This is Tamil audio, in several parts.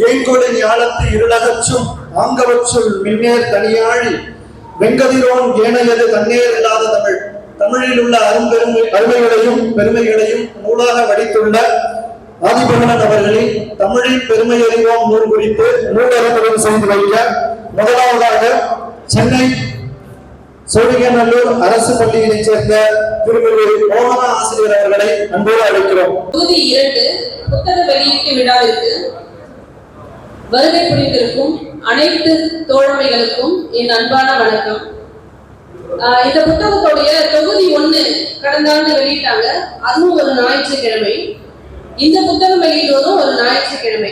ஏங்கொழி ஞாலத்து இருளகச்சும் ஆங்கவற்றுள் மின்னேர் தனியாழி வெங்கதிரோன் ஏனையது தன்னேர் இல்லாத தமிழ். தமிழில் உள்ள அருமைகளையும் பெருமைகளையும் நூலாக வடித்துள்ள ஆதிபகவன் அவர்களின் தமிழின் பெருமை அறிவோம் நூல் குறித்து நூலகத்துடன் செய்து வைக்க முதலாவதாக சென்னை சோழிங்கநல்லூர் அரசு பள்ளியினை சேர்ந்த திருமதி மோகனா ஆசிரியர் அவர்களை அன்போடு அழைக்கிறோம். தொகுதி 2 புத்தக வெளியீட்டு விழாவிற்கு வருகை புரிந்திருக்கும் அனைத்து தோழமைகளுக்கும் என் அன்பான வணக்கம். இந்த புத்தகத்துடைய தொகுதி 1 கடந்த ஆண்டு வெளியிட்டாங்க. அதுவும் ஒரு ஞாயிற்றுக்கிழமை. இந்த புத்தகம் வெளியிடுவதும் ஒரு ஞாயிற்றுக்கிழமை.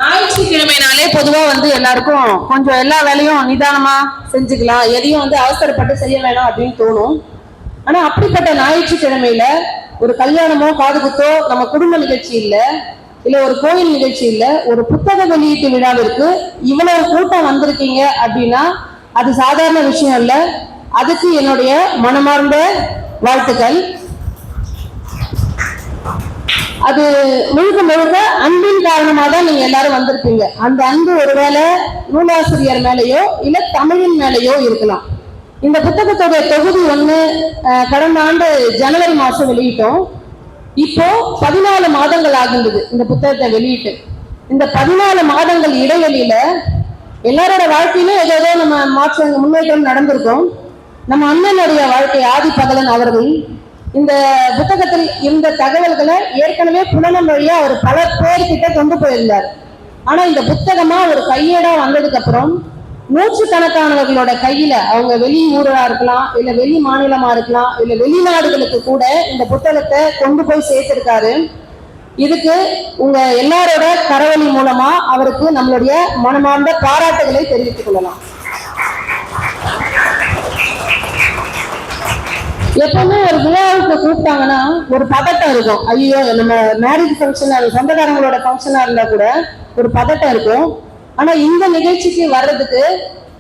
ஞாயிற்றுக்கிழமைனாலே பொதுவா எல்லாருக்கும் கொஞ்சம் எல்லா வேலையும் நிதானமா செஞ்சுக்கலாம், எதையும் அவசரப்பட்டு செய்ய வேணாம் அப்படின்னு தோணும். ஆனா அப்படிப்பட்ட ஞாயிற்றுக்கிழமையில ஒரு கல்யாணமோ காது குத்தோ நம்ம குடும்ப நிகழ்ச்சி இல்ல ஒரு கோயில் நிகழ்ச்சி இல்ல, ஒரு புத்தக வெளியீட்டு விழாவிற்கு இவ்வளவு கூட்டம் வந்திருக்கீங்க அப்படின்னா அது சாதாரண விஷயம் இல்ல. அதுக்கு என்னுடைய மனமார்ந்த வாழ்த்துக்கள். அது முழுக்க முழுக்க அன்பின் காரணமா தான் நீங்க எல்லாரும் வந்திருப்பீங்க. அந்த அன்பு ஒருவேளை நூலாசிரியர் மேலேயோ இல்ல தமிழின் மேலேயோ இருக்கலாம். இந்த புத்தகத்தோட தொகுதி 1 கடந்த ஆண்டு ஜனவரி மாசம் வெளியிட்டோம். இப்போ 14 மாதங்கள் ஆகின்றது இந்த புத்தகத்தை வெளியிட்டு. இந்த 14 மாதங்கள் இடைவெளியில எல்லாரோட வாழ்க்கையிலும் ஏதோ நம்ம மாற்றம் முன்னேற்றம் நடந்திருக்கும். நம்ம அண்ணனுடைய வாழ்க்கை ஆதிபகவன் அவர்கள் இந்த புத்தகத்தில் இந்த தகவல்களை ஏற்கனவே புலனம் வழியா அவர் பல பேர்கிட்ட கொண்டு போயிருந்தார். ஆனா இந்த புத்தகமா ஒரு கையேடா வந்ததுக்கு அப்புறம் நூற்றுக்கணக்கானவர்களோட கையில, அவங்க வெளி ஊரா இருக்கலாம், இல்ல வெளி மாநிலமா இருக்கலாம், இல்ல வெளிநாடுகளுக்கு கூட இந்த புத்தகத்தை கொண்டு போய் சேர்த்திருக்காரு. இதுக்கு உங்க எல்லாரோட கரவழி மூலமா அவருக்கு நம்மளுடைய மனமார்ந்த பாராட்டுகளை தெரிவித்துக் கொள்ளலாம். எப்பவுமே ஒரு விழாவுக்கு கூப்பிட்டாங்கன்னா ஒரு பதட்டம் இருக்கும். ஐயோ, நம்ம மேரேஜ் ஃபங்க்ஷனா, சொந்தக்காரங்களோட ஃபங்க்ஷனா இருந்தா கூட ஒரு பதட்டம் இருக்கும். ஆனா இந்த நிகழ்ச்சிக்கு வர்றதுக்கு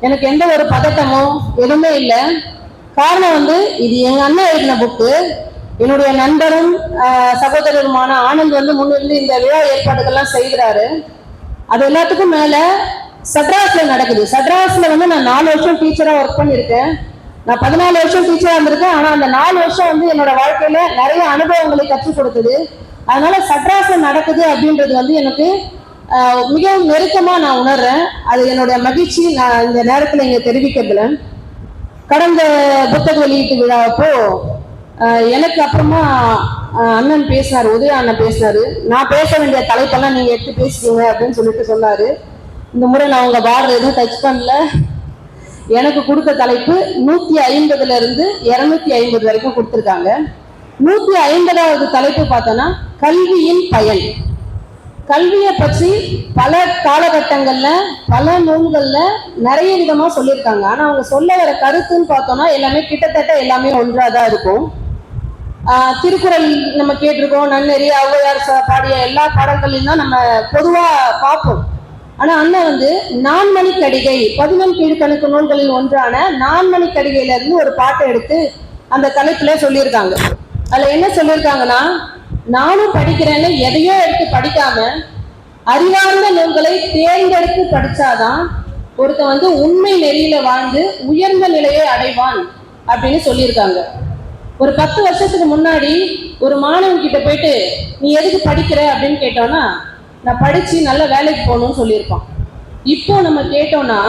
எனக்கு எந்த ஒரு பதட்டமோ எதுவுமே இல்லை. காரணம் இது எங்க அண்ணன் எழுதின புக்கு. என்னுடைய நண்பரும் சகோதரருமான ஆனந்த் முன்னிருந்து இந்த விழா ஏற்பாடுகள்லாம் செய்கிறாரு. அது எல்லாத்துக்கும் மேல சட்ராஸ்ல நடக்குது. சட்ராஸ்ல நான் 4 வருஷம் டீச்சரா ஒர்க் பண்ணியிருக்கேன். நான் 14 வருஷம் டீச்சரா இருந்திருக்கேன். ஆனா அந்த 4 வருஷம் என்னோட வாழ்க்கையில நிறைய அனுபவங்களை கற்றுக் கொடுத்தது. அதனால சட்ராஸ்ல நடக்குது அப்படின்றது எனக்கு மிகவும் நெருக்கமா நான் உணர்றேன். அது என்னுடைய மகிழ்ச்சி. நான் இந்த நேரத்துல இங்க தெரிவிக்கிறதுல, கடந்த புத்தக வெளியீட்டு விழாவப்போ எனக்கு அப்புறமா அண்ணன் பேசினாரு, உதய அண்ணன் பேசினாரு. நான் பேச வேண்டிய தலைப்பெல்லாம் நீங்க எடுத்து பேசிட்டீங்க அப்படின்னு சொல்லிட்டு சொன்னாரு. இந்த முறை நான் உங்க பார்டர் எதுவும் டச் பண்ணல. எனக்கு கொடுத்த தலைப்பு 150 இருந்து 250 வரைக்கும் கொடுத்துருக்காங்க. 150வது தலைப்பு பார்த்தோன்னா கல்வியின் பயன். கல்வியை பற்றி பல காலகட்டங்கள்ல பல நூல்கள்ல நிறைய விதமா சொல்லியிருக்காங்க. ஆனா அவங்க சொல்ல வர கருத்துன்னு பார்த்தோம்னா எல்லாமே கிட்டத்தட்ட எல்லாமே ஒன்றாதான் இருக்கும். திருக்குறள் நம்ம கேட்டிருக்கோம், நன்னெறி, ஔவையார் பாடிய எல்லா பாடல்களையும் தான் நம்ம பொதுவா பார்ப்போம். ஆனா அண்ணன் நான்மணி கடிகை 11 கீழ்கணக்கு நூல்களில் ஒன்றான நான்மணி கடிகையில இருந்து ஒரு பாட்டை எடுத்து அந்த தலைப்புல சொல்லியிருக்காங்க. அதுல என்ன சொல்லியிருக்காங்கன்னா, நானும் படிக்கிறேன்னு எதையோ எடுத்து படிக்காம அறிவார்ந்த நூல்களை தேர்ந்தெடுத்து படிச்சாதான் ஒருத்தன் உண்மை நெறியில வாழ்ந்து உயர்ந்த நிலையை அடைவான் அப்படின்னு சொல்லியிருக்காங்க. ஒரு 10 வருஷத்துக்கு முன்னாடி ஒரு மாணவன் கிட்ட போயிட்டு நீ எதுக்கு படிக்கிற அப்படின்னு கேட்டோம்னா, நான் படிச்சு நல்ல வேலைக்கு போகணும்னு சொல்லியிருப்பான். இப்போ நம்ம கேட்டோம்னா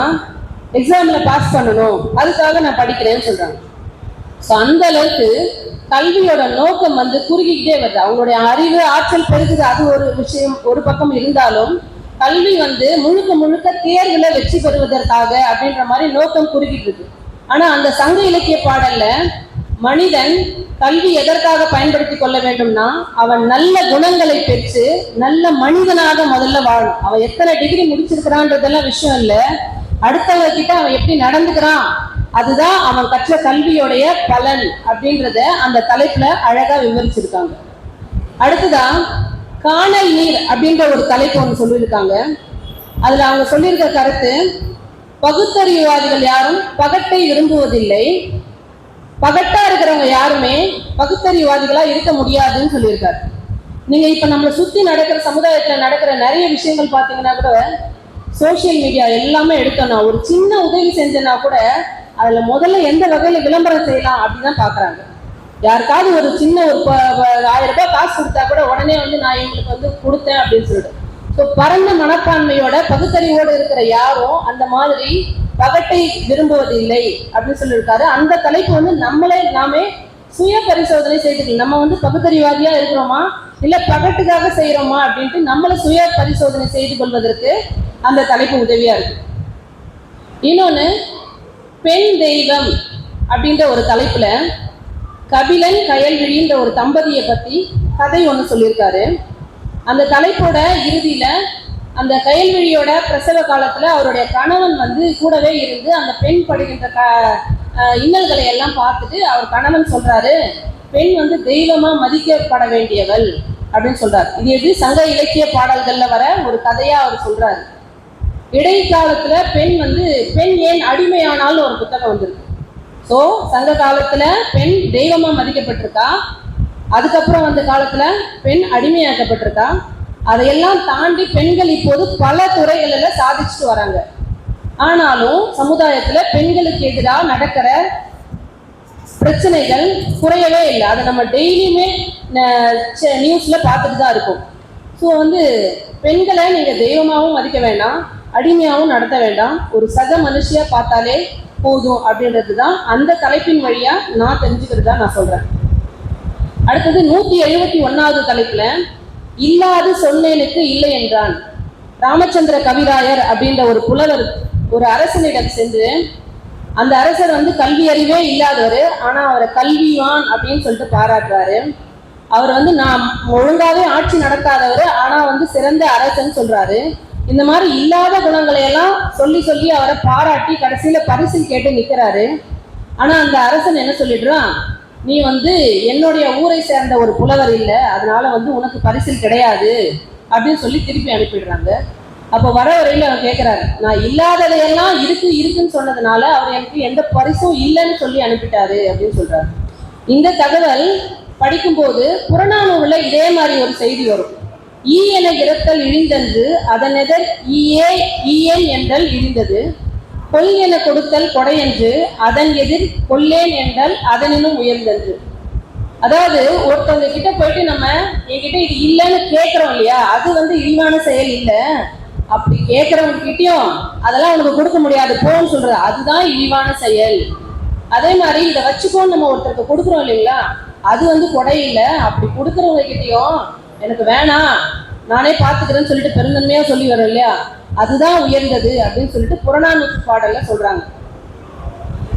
எக்ஸாம்ல பாஸ் பண்ணணும், அதுக்காக நான் படிக்கிறேன்னு சொல்றாங்க. ஸோ அந்த அளவுக்கு கல்வியோட நோக்கம் குறுகிக்கிட்டே வருது. அவங்களுடைய அறிவு ஆற்றல் பெருகுது, அது ஒரு விஷயம் ஒரு பக்கம் இருந்தாலும் கல்வி முழுக்க முழுக்க தேர்வுல வெற்றி பெறுவதற்காக அப்படின்ற மாதிரி நோக்கம் குறுகிட்டு இருக்கு. ஆனா அந்த சங்க இலக்கிய பாடல்ல மனிதன் கல்வி எதற்காக பயன்படுத்தி கொள்ள வேண்டும்னா, அவன் நல்ல குணங்களை பெற்று நல்ல மனிதனாக முதல்ல வாழும். அவன் எத்தனை டிகிரி முடிச்சிருக்கிறான்றதெல்லாம் விஷயம் இல்லை, அடுத்தவங்க கிட்ட அவன் எப்படி நடந்துக்கிறான் அதுதான் அவன் கற்ற கல்வியோடைய பலன் அப்படின்றத அந்த தலைப்புல அழகா விவரிச்சிருக்காங்க. அடுத்துதான் காணல் நீர் அப்படின்ற ஒரு தலைப்பு ஒன்று சொல்லியிருக்காங்க. அதுல அவங்க சொல்லியிருக்க கருத்து, பகுத்தறிவுவாதிகள் யாரும் பகட்டை விரும்புவதில்லை, பகட்டா இருக்கிறவங்க யாருமே பகுத்தறிவுவாதிகளா இருக்க முடியாதுன்னு சொல்லியிருக்காரு. நீங்க இப்ப நம்மளை சுத்தி நடக்கிற சமுதாயத்துல நடக்கிற நிறைய விஷயங்கள் பாத்தீங்கன்னா கூட சோசியல் மீடியா எல்லாமே எடுத்தோம்னா ஒரு சின்ன உதவி செஞ்சனா கூட அதுல முதல்ல எந்த வகையில விளம்பரம் செய்யலாம் அப்படிதான் பாக்குறாங்க. யாருக்காவது ஒரு சின்ன ஒரு 1000 ரூபாய் காசு கொடுத்தா கூட உடனே நான் இவங்களுக்கு கொடுத்தேன் அப்படின்னு சொல்லிட்டு. ஸோ பரந்த மனப்பான்மையோட பகுத்தறிவோடு இருக்கிற யாரும் அந்த மாதிரி பகட்டை விரும்புவதில்லை அப்படின்னு சொல்லியிருக்காரு. அந்த தலைப்பு நாமே சுய பரிசோதனை செய்துக்கலாம். நம்ம பகுத்தறிவாதியா இருக்கிறோமா இல்ல பகட்டுக்காக செய்யறோமா அப்படின்ட்டு நம்மளை சுய பரிசோதனை செய்து கொள்வதற்கு அந்த தலைப்பு உதவியா இருக்கு. இன்னொன்னு, பெண் தெய்வம் அப்படின்ற ஒரு தலைப்புல கபிலன் கயல்விழின்ற ஒரு தம்பதியை பத்தி கதை ஒண்ணு சொல்லியிருக்காரு. அந்த தலைப்போட இறுதியில அந்த கயல்விழியோட பிரசவ காலத்துல அவருடைய கணவன் கூடவே இருந்து அந்த பெண் படுகின்ற இன்னல்களை எல்லாம் பார்த்துட்டு அவர் கணவன் சொல்றாரு, பெண் தெய்வமா மதிக்கப்பட வேண்டியவள் அப்படின்னு சொல்றாரு. இது எது சங்க இலக்கிய பாடல்கள்ல வர ஒரு கதையா அவர் சொல்றாரு. இடைக்காலத்துல பெண் ஏன் அடிமையானாலும் ஒரு புத்தகம் வந்திருக்கு. ஸோ சங்க காலத்துல பெண் தெய்வமா மதிக்கப்பட்டிருக்கா, அதுக்கப்புறம் காலத்துல பெண் அடிமையாக்கப்பட்டிருக்கா. அதையெல்லாம் தாண்டி பெண்கள் இப்போது பல துறைகளில் சாதிச்சுட்டு வராங்க. ஆனாலும் சமுதாயத்துல பெண்களுக்கு எதிராக நடக்கிற பிரச்சனைகள் குறையவே இல்லை. அதை நம்ம டெய்லியுமே நியூஸ்ல பார்த்துட்டு தான் இருக்கும். ஸோ பெண்களை நீங்க தெய்வமாகவும் மதிக்க வேண்டாம், அடிமையாகவும் நடத்த வேண்டாம், ஒரு சக மனுஷியா பார்த்தாலே போதும் அப்படின்றது தான் அந்த தலைப்பின் வழியா நான் தெரிஞ்சுக்கிறதா நான் சொல்றேன். அடுத்தது 171வது தலைப்புல இல்லாது சொன்னேனுக்கு இல்லை என்றான். ராமச்சந்திர கவிராயர் அப்படின்ற ஒரு புலவர் ஒரு அரசனிடம் சென்று, அந்த அரசர் கல்வி அறிவே இல்லாதவர், ஆனா அவரை கல்விவான் அப்படின்னு சொல்லிட்டு பாராட்டுறாரு. அவர் நான் ஒழுங்காவே ஆட்சி நடக்காதவர், ஆனா சிறந்த அரசன் சொல்றாரு. இந்த மாதிரி இல்லாத குணங்களை எல்லாம் சொல்லி சொல்லி அவரை பாராட்டி கடைசியில பரிசில் கேட்டு நிக்கிறாரு. ஆனா அந்த அரசன் என்ன சொல்லிடுறான், நீ என்னுடைய ஊரை சேர்ந்த ஒரு புலவர் இல்லை, அதனால உனக்கு பரிசில் கிடையாது அப்படின்னு சொல்லி திருப்பி அனுப்பிடுறாங்க. அப்ப வர வரையில அவர் கேட்கிறாரு, நான் இல்லாததையெல்லாம் இருக்குன்னு சொன்னதுனால அவர் எனக்கு எந்த பரிசும் இல்லைன்னு சொல்லி அனுப்பிட்டாரு அப்படின்னு சொல்றாரு. இந்த தகவல் படிக்கும்போது புறநானூறுல இதே மாதிரி ஒரு செய்தி வரும். ஈ என இறத்தல் இழிந்தன்று அதனெதர் ஈயேன் என்றல் இழிந்தது, கொல் என கொடுத்தல் கொடையன்று அதன் எதிர் கொல்லேன் என்றால் அதனினும் உயர்ந்தது. அதாவது ஒருத்தவங்க கிட்ட போயிட்டு நம்ம என்கிட்ட இது இல்லைன்னு கேட்கிறோம் இல்லையா, அது இழிவான செயல் இல்லை. அப்படி கேட்கறவங்க கிட்டயும் அதெல்லாம் உனக்கு கொடுக்க முடியாது போன்னு சொல்றது, அதுதான் இழிவான செயல். அதே மாதிரி இதை வச்சுக்கோன்னு நம்ம ஒருத்தருக்கு கொடுக்குறோம் இல்லைங்களா, அது கொடை இல்லை. அப்படி கொடுக்குறவங்க கிட்டயும் எனக்கு வேணாம் நானே பார்த்துக்கிறேன்னு சொல்லிட்டு பெருந்தன்மையா சொல்லி வரோம் இல்லையா, அதுதான் உயர்ந்தது அப்படின்னு சொல்லிட்டு புறநானூற்று பாடல்ல சொல்றாங்க.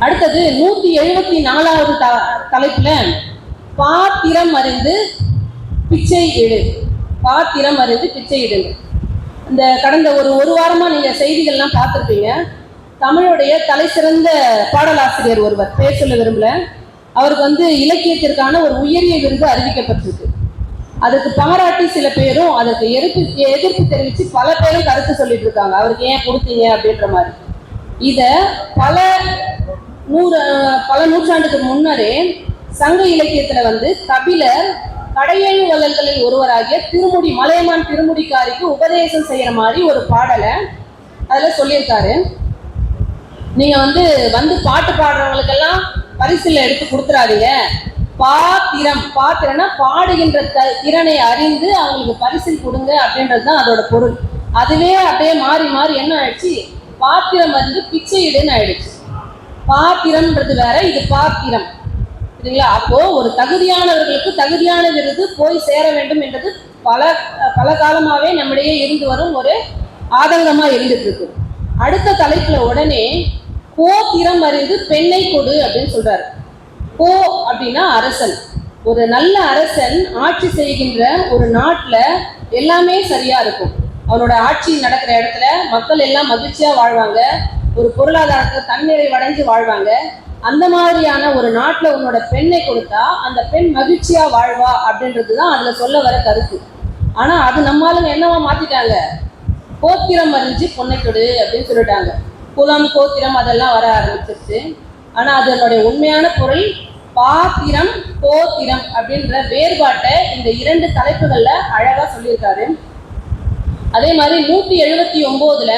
அடுத்தது 174வது தலைப்புல பாத்திரம் அறிந்து பிச்சை இடு. பாத்திரம் அறிந்து பிச்சை இடுங்க. இந்த கடந்த ஒரு வாரமா நீங்க செய்திகள்லாம் பார்த்துருப்பீங்க. தமிழுடைய தலை சிறந்த பாடலாசிரியர் ஒருவர், பேர் சொல்ல விரும்பல, அவருக்கு இலக்கியத்திற்கான ஒரு உயரிய விருது அறிவிக்கப்பட்டிருக்கு. அதுக்கு பாராட்டி சில பேரும் அதற்கு எதிர்ப்பு தெரிவித்து பல பேரும் கருத்து சொல்லிட்டு இருக்காங்க, அவருக்கு ஏன் கொடுத்தீங்க அப்படின்ற மாதிரி. இத பல நூற்றாண்டுக்கு முன்னரே சங்க இலக்கியத்துல கபிலர் கடையேழு வள்ளல்களில் ஒருவராகிய மலையமான் திருமுடிக்காரிக்கு உபதேசம் செய்யற மாதிரி ஒரு பாடலை அதுல சொல்லியிருக்காரு. நீங்க பாட்டு பாடுறவங்களுக்கெல்லாம் பரிசுல எடுத்து கொடுத்துறாதீங்க, பாத்திரம்னா பாடுகின்ற திறனை அறிந்து அவங்களுக்கு பரிசில் கொடுங்க அப்படின்றது தான் அதோட பொருள். அதுவே அப்படியே மாறி மாறி என்ன ஆயிடுச்சு, பாத்திரம் பிச்சை இடுன்னு ஆயிடுச்சு. பாத்திரம்ன்றது வேற, இது பாத்திரம், சரிங்களா? அப்போ ஒரு தகுதியானவர்களுக்கு தகுதியான விருது போய் சேர வேண்டும் என்றது பல காலமாவே நம்மிடையே இருந்து வரும் ஒரு ஆதங்கமா இருந்துட்டு இருக்கு. அடுத்த தலைப்புல உடனே திறம் அறிந்து பெண்ணை கொடு அப்படின்னு சொல்றாரு. அப்படின்னா அரசன். ஒரு நல்ல அரசன் ஆட்சி செய்கின்ற ஒரு நாட்டுல எல்லாமே சரியா இருக்கும். அவனோட ஆட்சி நடக்கிற இடத்துல மக்கள் எல்லாம் மகிழ்ச்சியா வாழ்வாங்க, ஒரு பொருளாதாரத்துல தன்னிறைவடைஞ்சு வாழ்வாங்க. அந்த மாதிரியான ஒரு நாட்டுல உன்னோட பெண்ணை கொடுத்தா அந்த பெண் மகிழ்ச்சியா வாழ்வா அப்படின்றதுதான் அதுல சொல்ல வர கருத்து. ஆனா அது நம்மளுங்க என்னவா மாத்திட்டாங்க, கோத்திரம் அறிஞ்சு பொண்ணை கொடு அப்படின்னு சொல்லிட்டாங்க. குலம் கோத்திரம் அதெல்லாம் வர ஆரம்பிச்சிருச்சு. ஆனா அதனுடைய உண்மையான பொருள் பாத்திரம் கோத்திரம் அப்படின்ற வேறுபாட்டை இந்த 2 தலைப்புகள்ல அழகா சொல்லியிருக்காரு. அதே மாதிரி 179ல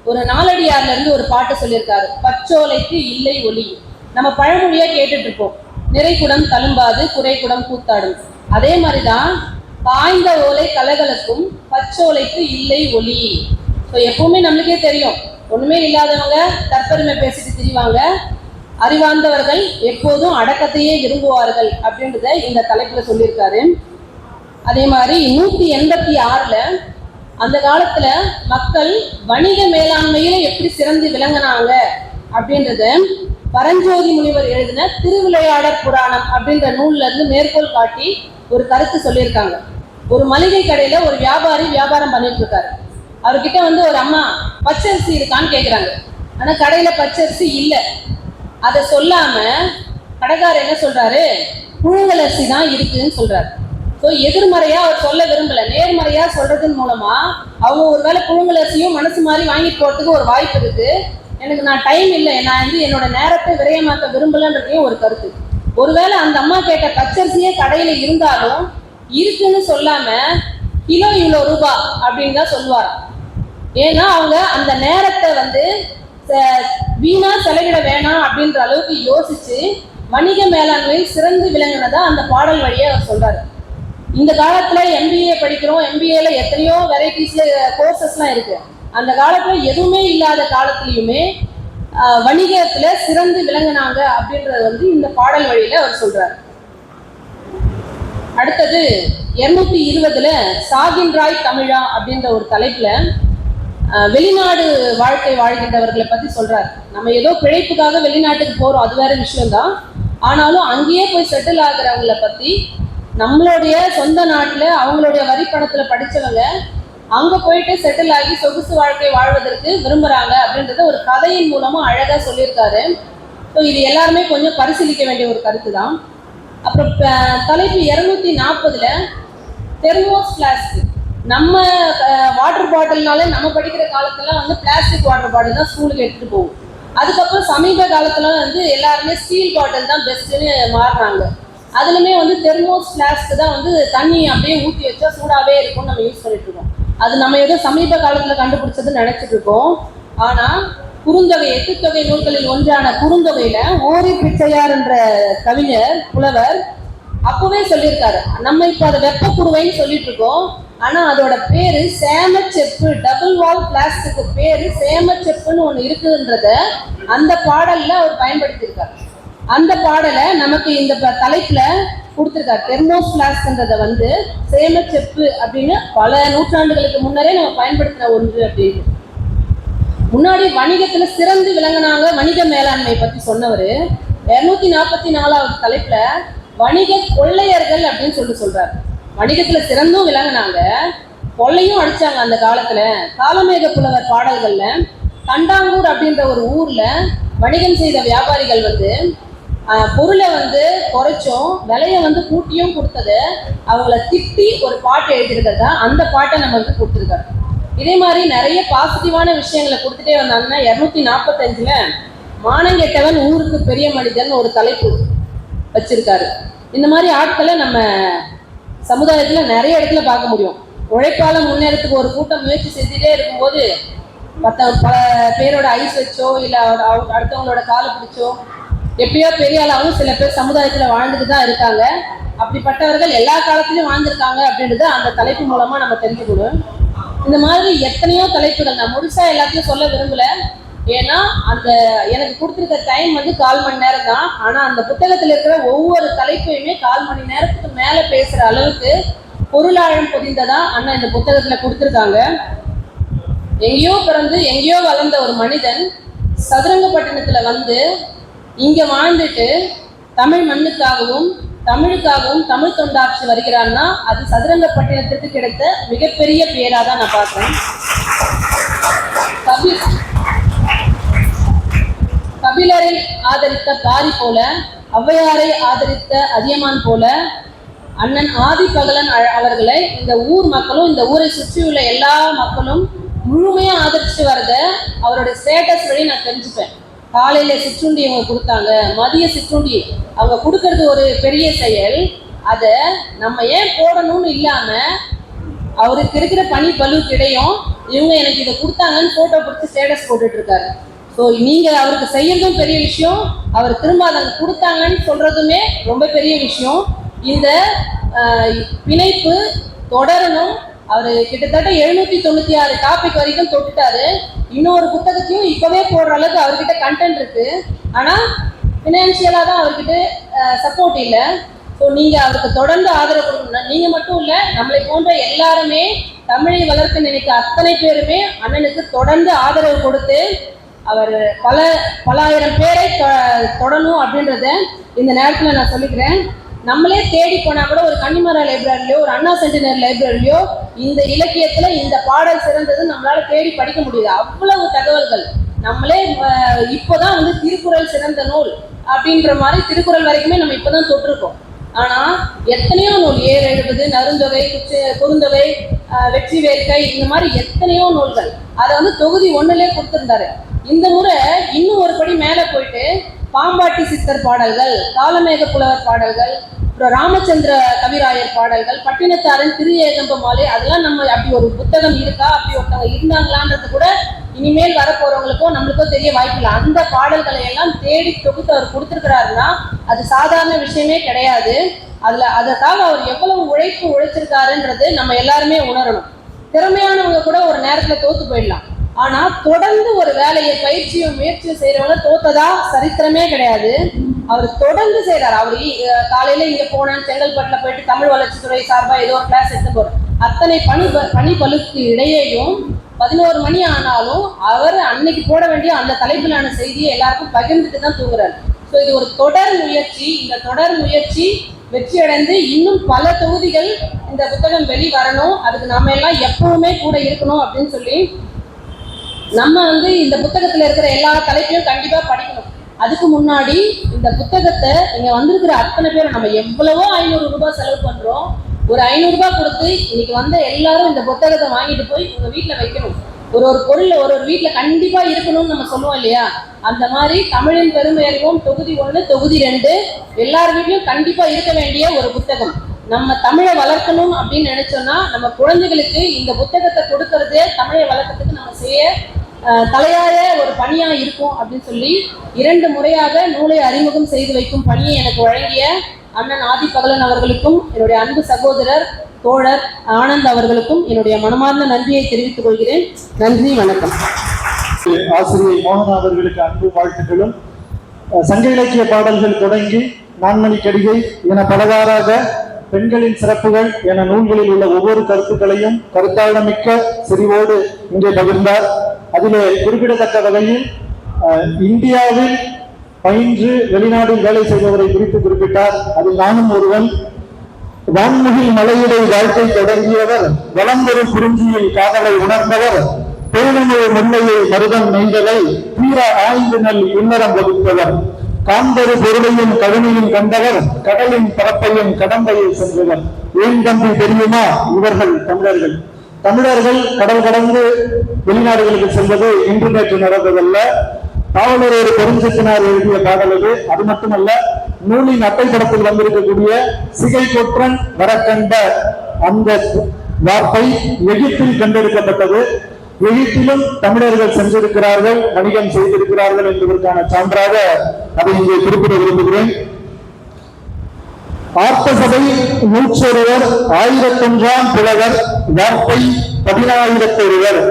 ஒரு நாலடியார்ல இருந்து ஒரு பாட்டு சொல்லியிருக்காரு, பச்சோலைக்கு இல்லை ஒளி. நம்ம பழமொழியா கேட்டுட்டு இருப்போம், நிறைக்குடம் தழும்பாது குறைக்குடம் கூத்தாடும். அதே மாதிரிதான் காய்ந்த ஓலை கலகலக்கும், பச்சோலைக்கு இல்லை ஒளி. ஸோ எப்பவுமே நம்மளுக்கே தெரியும், ஒண்ணுமே இல்லாதவங்க தற்பெருமை பேசிட்டு திரிவாங்க, அறிவார்ந்தவர்கள் எப்போதும் அடக்கத்தையே விரும்புவார்கள் அப்படின்றத இந்த தலைப்புல சொல்லியிருக்காரு. அதே மாதிரி 186ல அந்த காலத்துல மக்கள் வணிக மேலாண்மையில எப்படி சிறந்து விளங்கினாங்க அப்படின்றத பரஞ்சோதி முனிவர் எழுதின திருவிளையாடற் புராணம் அப்படின்ற நூல்ல இருந்து மேற்கோள் காட்டி ஒரு கருத்து சொல்லியிருக்காங்க. ஒரு மளிகை கடையில ஒரு வியாபாரி வியாபாரம் பண்ணிட்டு இருக்காரு. அவர்கிட்ட வந்து ஒரு அம்மா பச்சரிசி இருக்கான்னு கேட்குறாங்க. ஆனா கடையில பச்சரிசி இல்லை. அதை சொல்லாம கடைக்காரர் என்ன சொல்றாரு, புழுங்கல் அரிசி தான் இருக்குன்னு சொல்றாரு. ஸோ எதிர்மறையா அவர் சொல்ல விரும்பல, நேர்மறையா சொல்றதன் மூலமா அவங்க ஒருவேளை புழுங்கல் அரிசியும் மனசு மாதிரி வாங்கிட்டு போறதுக்கு ஒரு வாய்ப்பு இருக்கு. எனக்கு நான் டைம் இல்லை, நான் வந்து என்னோட நேரத்தை விரயமாக்க விரும்பலன்றதையும் ஒரு கருத்து. ஒருவேளை அந்த அம்மா கேட்ட பச்சரிசியே கடையில இருந்தாலும் இருக்குன்னு சொல்லாம கிலோ இவ்வளோ ரூபா அப்படின்னு தான் சொல்லுவார். ஏன்னா அவங்க அந்த நேரத்தை வந்து வீணா செலவிட வேணாம் அப்படின்ற அளவுக்கு யோசிச்சு வணிக மேலாண்மையில் சிறந்து விளங்கினதா அந்த பாடல் வழியை அவர் சொல்றாரு. இந்த காலத்துல MBA படிக்கிறோம், MBAல எத்தனையோ வெரைட்டிஸ்ல கோர்சஸ்லாம் இருக்கு. அந்த காலத்துல எதுவுமே இல்லாத காலத்திலயுமே வணிகத்துல சிறந்து விளங்கினாங்க அப்படின்றது வந்து இந்த பாடல் வழியில அவர் சொல்றாரு. அடுத்தது 220ல சாகின்றாய் தமிழா அப்படின்ற ஒரு தலைப்புல வெளிநாடு வாழ்க்கை வாழ்கின்றவர்களை பத்தி சொல்றாரு. நம்ம ஏதோ பிழைப்புக்காக வெளிநாட்டுக்கு போறோம், அது வேற விஷயம்தான். ஆனாலும் அங்கேயே போய் செட்டில் ஆகுறவங்களை பத்தி, நம்மளுடைய சொந்த நாட்டுல அவங்களுடைய வரி பணத்துல படிச்சவங்க அங்க போயிட்டு செட்டில் ஆகி சொகுசு வாழ்க்கை வாழ்வதற்கு விரும்புறாங்க அப்படின்றத ஒரு கதையின் மூலமா அழகா சொல்லியிருக்காரு. ஸோ இது எல்லாருமே கொஞ்சம் பரிசீலிக்க வேண்டிய ஒரு கருத்து தான். அப்புறம் தலைப்பு 240ல தெர்மோஸ் பிளாஸ்டிக். நம்ம வாட்டர் பாட்டில்னாலே நம்ம படிக்கிற காலத்துலாம் வந்து பிளாஸ்டிக் வாட்டர் பாட்டில் தான் ஸ்கூலுக்கு எடுத்துட்டு போவோம். அதுக்கப்புறம் சமீப காலத்துல வந்து எல்லாருமே ஸ்டீல் பாட்டில் தான் பெஸ்ட்டுன்னு மாறுறாங்க. அதுலயுமே வந்து தெர்மோஸ் பிளாஸ்க் தான் வந்து தண்ணி அப்படியே ஊற்றி வச்சா சூடாவே இருக்கும்னு நம்ம யூஸ் பண்ணிட்டு இருக்கோம். அது நம்ம ஏதோ சமீப காலத்துல கண்டுபிடிச்சதுன்னு நினைச்சிட்டு இருக்கோம். ஆனா குறுந்தொகை 8 தொகை நூல்களில் ஒன்றான குறுந்தொகையில ஓரி பிச்சையார் என்ற கவிஞர் புலவர் அப்பவே சொல்லியிருக்காரு, நம்ம இப்ப அதை வெப்ப குருவைன்னு சொல்லிட்டு இருக்கோம், ஆனா அதோட பேரு சேமச்செப்பு, டபுள் வால் பிளாஸ்டிக்கு பேரு சேமச்செப்புன்னு ஒண்ணு இருக்குன்றத அந்த பாடல்ல அவர் பயன்படுத்தியிருக்காரு. அந்த பாடலை நமக்கு இந்த தலைப்புல கொடுத்துருக்காரு. தெர்மோஸ் பிளாஸ்க்ன்றத வந்து சேமச்செப்பு அப்படின்னு பல நூற்றாண்டுகளுக்கு முன்னரே நம்ம பயன்படுத்தின ஒன்று அப்படின்னு. முன்னாடி வணிகத்துல சிறந்து விளங்கினாங்க வணிக மேலாண்மை பத்தி சொன்னவர் 244வது தலைப்புல வணிக கொள்ளையர்கள் அப்படின்னு சொல்றாரு. வணிகத்துல சிறந்தும் விளங்கினாங்க, கொள்ளையும் அடிச்சாங்க அந்த காலத்துல. காலமேக புலவர் பாடல்கள்ல கண்டாங்கூர் அப்படின்ற ஒரு ஊர்ல வணிகம் செய்த வியாபாரிகள் வந்து பொருளை வந்து குறைச்சும் விலையை வந்து கூட்டியும் கொடுத்தது அவங்கள திட்டி ஒரு பாட்டு எழுதியிருக்கிறதா அந்த பாட்டை நமக்கு கொடுத்துருக்காரு. இதே மாதிரி நிறைய பாசிட்டிவான விஷயங்களை கொடுத்துட்டே வந்தாங்கன்னா 245ல மானங்கெட்டவன் ஊருக்கு பெரிய மனிதன் ஒரு தலைப்பு வச்சிருக்காரு. இந்த மாதிரி ஆட்களை நம்ம சமுதாயத்துல நிறைய இடத்துல பார்க்க முடியும். உழைப்பால முன்னேறத்துக்கு ஒரு கூட்டம் முயற்சி செஞ்சுட்டே இருக்கும்போது பல பேரோட ஐஸ் வச்சோ இல்லை அடுத்தவங்களோட காலை பிடிச்சோ எப்படியோ பெரிய ஆளாகவும் சில பேர் சமுதாயத்துல வாழ்ந்துட்டு தான் இருக்காங்க. அப்படிப்பட்டவர்கள் எல்லா காலத்திலையும் வாழ்ந்திருக்காங்க அப்படின்றத அந்த தலைப்பு மூலமா நம்ம தெரிஞ்சுக்கணும். இந்த மாதிரி எத்தனையோ தலைப்புகள் நான் முழுசா எல்லாத்தையும் சொல்ல விரும்பல. ஏன்னா அந்த எனக்கு கொடுத்துருக்க டைம் வந்து 1/4 மணி நேரம் தான். ஆனா அந்த புத்தகத்துல இருக்கிற ஒவ்வொரு தலைப்பையுமே 1/4 மணி நேரத்துக்கு மேல பேசுற அளவுக்கு பொருளாழம் பொதிந்ததா அண்ணா இந்த புத்தகத்துல கொடுத்துருக்காங்க. எங்கேயோ பிறந்து எங்கேயோ வளர்ந்த ஒரு மனிதன் சதுரங்கப்பட்டினத்துல வந்து இங்க வாழ்ந்துட்டு தமிழ் மண்ணுக்காகவும் தமிழுக்காகவும் தமிழ் தொண்டாற்றி வருகிறான்னா அது சதுரங்கப்பட்டினத்திற்கு கிடைத்த மிகப்பெரிய பேரா தான் நான் பார்க்கிறேன். கபிலரை ஆதரித்த பாரி போல, ஔவையாரை ஆதரித்த அதியமான் போல, அண்ணன் ஆதிபகலன் அவர்களை இந்த ஊர் மக்களும் இந்த ஊரை சுற்றியுள்ள எல்லா மக்களும் முழுமையா ஆதரிச்சு வரத அவருடைய ஸ்டேட்டஸ் வழி நான் தெரிஞ்சுப்பேன். காலையில சிற்றுண்டி அவங்க கொடுத்தாங்க, மதிய சிற்றுண்டி அவங்க கொடுக்கறது ஒரு பெரிய செயல். அதை நம்ம ஏன் போடணும்னு இல்லாம அவருக்கு இருக்கிற பணி பலுக்கு இடையும் இவங்க எனக்கு இதை கொடுத்தாங்கன்னு போட்டோ பிடிச்சி ஸ்டேட்டஸ் போட்டுட்டு இருக்காரு. ஸோ நீங்க அவருக்கு செய்யறதும் பெரிய விஷயம், அவர் திரும்ப அதை கொடுத்தாங்கன்னு சொல்றதுமே ரொம்ப பெரிய விஷயம். இந்த பிணைப்பு தொடரணும். அவர் கிட்டத்தட்ட 796 டாபிக் வரைக்கும் தொட்டுட்டாரு. இன்னொரு புத்தகத்தையும் இப்பவே போடுற அளவுக்கு அவர்கிட்ட கண்டென்ட் இருக்கு. ஆனா பினான்சியலா தான் அவர்கிட்ட சப்போர்ட் இல்லை. ஸோ நீங்க அவருக்கு தொடர்ந்து ஆதரவு கொடுக்கணும். நீங்க மட்டும் இல்ல, நம்மளை போன்ற எல்லாருமே தமிழை வளர்க்க நினைக்க அத்தனை பேருமே அண்ணனுக்கு தொடர்ந்து ஆதரவு கொடுத்து அவர் பல ஆயிரம் பேரை தொடணும் அப்படின்றத இந்த நேரத்தில் நான் சொல்லிக்கிறேன். நம்மளே தேடி போனா கூட ஒரு கன்னிமரா லைப்ரரியிலயோ ஒரு அண்ணா சென்டினர் லைப்ரரியிலயோ இந்த இலக்கியத்துல இந்த பாடல் சிறந்தது நம்மளால தேடி படிக்க முடியுது. அவ்வளவு தகவல்கள் நம்மளே இப்போதான் திருக்குறள் சிறந்த நூல் அப்படின்ற மாதிரி திருக்குறள் வரைக்குமே நம்ம இப்போதான் தொட்டிருக்கோம். ஆனா எத்தனையோ நூல், ஏர் எழுபது, நருந்தொகை, குறுந்தொகை, வெற்றி வேர்க்கை, இந்த மாதிரி எத்தனையோ நூல்கள் அதை தொகுதி 1லே கொடுத்திருந்தாரு. இந்த முறை இன்னும் ஒரு படி மேல போயிட்டு பாம்பாட்டி சித்தர் பாடல்கள், காலமேக புலவர் பாடல்கள், அப்புறம் ராமச்சந்திர கவிராயர் பாடல்கள், பட்டினத்தாரன் திரு ஏகம்ப மாலை, அதெல்லாம் நம்ம அப்படி ஒரு புத்தகம் இருக்கா, அப்படி ஒருத்தவங்க இருந்தாங்களான்றது கூட இனிமேல் வரப்போறவங்களுக்கோ நம்மளுக்கோ தெரிய வாய்ப்பில்லை. அந்த பாடல்களை எல்லாம் தேடி தொகுத்து அவர் கொடுத்திருக்கிறாருன்னா அது சாதாரண விஷயமே கிடையாது. அதற்காக அவர் எவ்வளவு உழைச்சிருக்காருன்றது நம்ம எல்லாருமே உணரணும். திறமையானவங்க கூட ஒரு நேரத்துல தோத்து போயிடலாம். ஆனா தொடர்ந்து ஒரு வேலையை பயிற்சியும் முயற்சியும் செய்யறவங்க தோத்ததா சரித்திரமே கிடையாது. அவர் தொடர்ந்து செய்யறாரு. அவர் காலையில இங்க போனேன், செங்கல்பட்டுல போயிட்டு தமிழ் வளர்ச்சித்துறை சார்பா ஏதோ ஒரு கிளாஸ் எடுத்து போறார். அத்தனை பணி பலுக்கு இடையேயும் 11 மணி ஆனாலும் அவர் அன்னைக்கு போட வேண்டிய அந்த தலைப்பிலான செய்தியை எல்லாருக்கும் பகிர்ந்துட்டு தான் தூங்குறாரு. ஸோ இது ஒரு தொடர் முயற்சி. இந்த தொடர் முயற்சி வெற்றியடைந்து இன்னும் பல தொகுதிகள் இந்த புத்தகம் வெளிவரணும். அதுக்கு நம்ம எல்லாம் எப்பவுமே கூட இருக்கணும் அப்படின்னு சொல்லி நம்ம இந்த புத்தகத்துல இருக்கிற எல்லா தலைப்பையும் கண்டிப்பா படிக்கணும். அதுக்கு முன்னாடி இந்த புத்தகத்தை இங்க வந்திருக்கிற அத்தனை பேரும் நம்ம எவ்வளவோ 500 ரூபாய் செலவு பண்றோம். ஒரு 500 ரூபாய் கொடுத்து இன்னைக்கு எல்லாரும் இந்த புத்தகத்தை வாங்கிட்டு போய் உங்க வீட்டுல வைக்கணும். ஒரு பொருள் ஒரு வீட்டுல கண்டிப்பா இருக்கணும்னு நம்ம சொல்லுவோம் இல்லையா? அந்த மாதிரி தமிழின் பெருமை அறிவோம் தொகுதி 1, தொகுதி 2 எல்லார் வீட்லயும் கண்டிப்பா இருக்க வேண்டிய ஒரு புத்தகம். நம்ம தமிழை வளர்க்கணும் அப்படின்னு நினைச்சோம்னா நம்ம குழந்தைகளுக்கு இந்த புத்தகத்தை கொடுக்கறதே தமிழை வளர்க்கறதுக்கு நம்ம செய்ய தலையாய ஒரு பணியா இருக்கும் அப்படின்னு சொல்லி 2 முறையாக நூலை அறிமுகம் செய்து வைக்கும் பணியை எனக்கு வழங்கிய அண்ணன் ஆதிபகலன் அவர்களுக்கும் என்னுடைய அன்பு சகோதரர் தோழர் ஆனந்த் அவர்களுக்கும் என்னுடைய மனமார்ந்த நன்றியை தெரிவித்துக் கொள்கிறேன். நன்றி, வணக்கம். ஆசிரியை மோகனா அவர்களுக்கு அன்பு வாழ்த்துக்களும். சங்க இலக்கிய பாடல்கள் தொடங்கி நான்மணி கடிகை என பலவாறாக பெண்களின் சிறப்புகள் என நூல்களில் உள்ள ஒவ்வொரு கருத்துக்களையும் கருத்தாழமிக்க செறிவோடு இங்கே பகிர்ந்தார். அதிலே குறிப்பிடத்தக்க வகையில் இந்தியாவில் பயின்று வெளிநாட்டில் வேலை செய்பவரை குறித்து குறிப்பிட்டார். அதில் நானும் ஒருவன். வான்முகி மலையிடை வாழ்க்கை தொடங்கியவர், வளம்பெறும் குறிஞ்சியில் காதலை உணர்ந்தவர், பேரமிழ் முல்லையை மருதம் நெய்தலை தீர ஆய்ந்து நல் இன்னரம் வகுத்தவர், காண்பது பொருளையும் கவினையும் கண்டவர், கடலின் பரப்பையும் கடம்பையில் சென்றவர். ஏன் தம்பி தெரியுமா? இவர்கள் தமிழர்கள். தமிழர்கள் கடல் கடந்து வெளிநாடுகளுக்கு செல்வது இன்று நேற்று நடந்ததல்ல. காவலர் ஒரு பெருஞ்சித்தினார் எழுதிய பாடல் அது மட்டுமல்ல, நூலின் அட்டைப்படத்தில் வந்திருக்கக்கூடிய சிகை கொற்றன் வரக்கண்ட அந்த வார்த்தை எகிப்தில் கண்டெடுக்கப்பட்டது. எகிப்திலும் தமிழர்கள் சென்றிருக்கிறார்கள், வணிகம் செய்திருக்கிறார்கள் என்பதற்கான சான்றாக அதை இங்கே குறிப்பிட விரும்புகிறேன். ஆர்த்த சபை 101, 1001 புலவர், வார்த்தை 10,000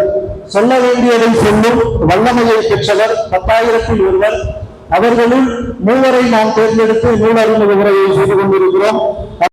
சொல்ல வேண்டியதை சொல்லும் வல்லமையை பெற்றவர் 10,000 ஒருவர். அவர்களுள் 3 நாம் தேர்ந்தெடுத்து நூல் அறிமுக உரையை செய்து கொண்டிருக்கிறோம்.